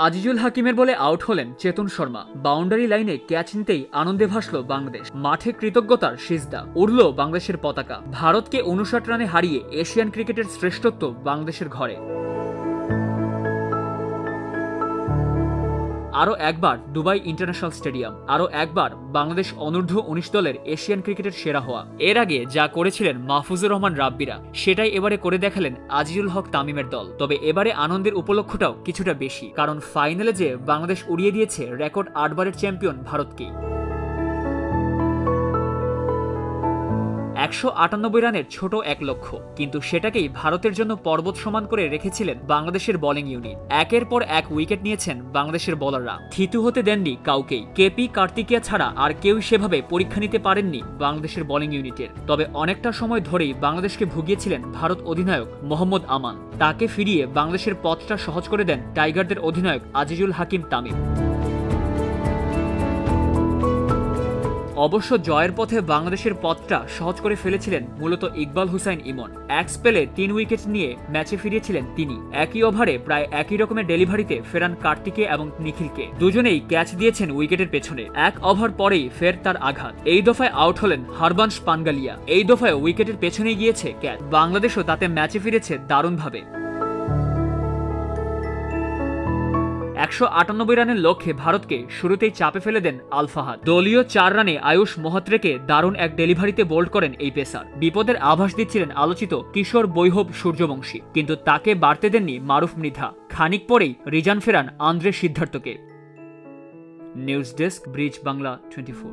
আজিজুল হাকিমের বলে আউট হলেন চেতন শর্মা। বাউন্ডারি লাইনে ক্যাচ নিতেই আনন্দে ভাসল বাংলাদেশ। মাঠে কৃতজ্ঞতার সিজদা, উড়ল বাংলাদেশের পতাকা। ভারতকে 59 রানে হারিয়ে এশিয়ান ক্রিকেটের শ্রেষ্ঠত্ব বাংলাদেশের ঘরে। আরও একবার দুবাই ইন্টারন্যাশনাল স্টেডিয়াম, আরও একবার বাংলাদেশ অনূর্ধ্ব 19 দলের এশিয়ান ক্রিকেটের সেরা হওয়া। এর আগে যা করেছিলেন মাহফুজুর রহমান রাব্বিরা, সেটাই এবারে করে দেখালেন আজিজুল হক তামিমের দল। তবে এবারে আনন্দের উপলক্ষটাও কিছুটা বেশি, কারণ ফাইনালে যে বাংলাদেশ উড়িয়ে দিয়েছে রেকর্ড 8 বারের চ্যাম্পিয়ন ভারতকেই। 198 রানের ছোট এক লক্ষ্য, কিন্তু সেটাকেই ভারতের জন্য পর্বত সমান করে রেখেছিলেন বাংলাদেশের বোলিং ইউনিট। একের পর এক উইকেট নিয়েছেন বাংলাদেশের বোলাররা, থিতু হতে দেননি কাউকেই। কেপি কার্তিকিয়া ছাড়া আর কেউ সেভাবে পরীক্ষা নিতে পারেননি বাংলাদেশের বোলিং ইউনিটের। তবে অনেকটা সময় ধরেই বাংলাদেশকে ভুগিয়েছিলেন ভারত অধিনায়ক মোহাম্মদ আমান। তাকে ফিরিয়ে বাংলাদেশের পথটা সহজ করে দেন টাইগারদের অধিনায়ক আজিজুল হাকিম তামিম। অবশ্য জয়ের পথে বাংলাদেশের পথটা সহজ করে ফেলেছিলেন মূলত ইকবাল হুসাইন ইমন। এক স্পেলে 3 উইকেট নিয়ে ম্যাচে ফিরিয়েছিলেন তিনি। একই ওভারে প্রায় একই রকমের ডেলিভারিতে ফেরান কার্তিকে এবং নিখিলকে। দুজনেই ক্যাচ দিয়েছেন উইকেটের পেছনে। 1 ওভার পরেই ফের তার আঘাত। এই দফায় আউট হলেন হরবংশ পানগালিয়া। এই দফায় উইকেটের পেছনে গিয়েছে ক্যাচ। বাংলাদেশও তাতে ম্যাচে ফিরেছে দারুণভাবে। 198 রানের লক্ষ্যে ভারতকে শুরুতেই চাপে ফেলে দেন আল ফাহাদ। দলীয় 4 রানে আয়ুষ মোহাত্রেকে দারুণ এক ডেলিভারিতে বোল্ড করেন এই পেসার। বিপদের আভাস দিচ্ছিলেন আলোচিত কিশোর বৈভব সূর্যবংশী, কিন্তু তাকে বাড়তে দেননি মারুফ মৃধা। খানিক পরেই রিজান ফেরান আন্দ্রে সিদ্ধার্থকে। News desk, Bridge Bangla 24।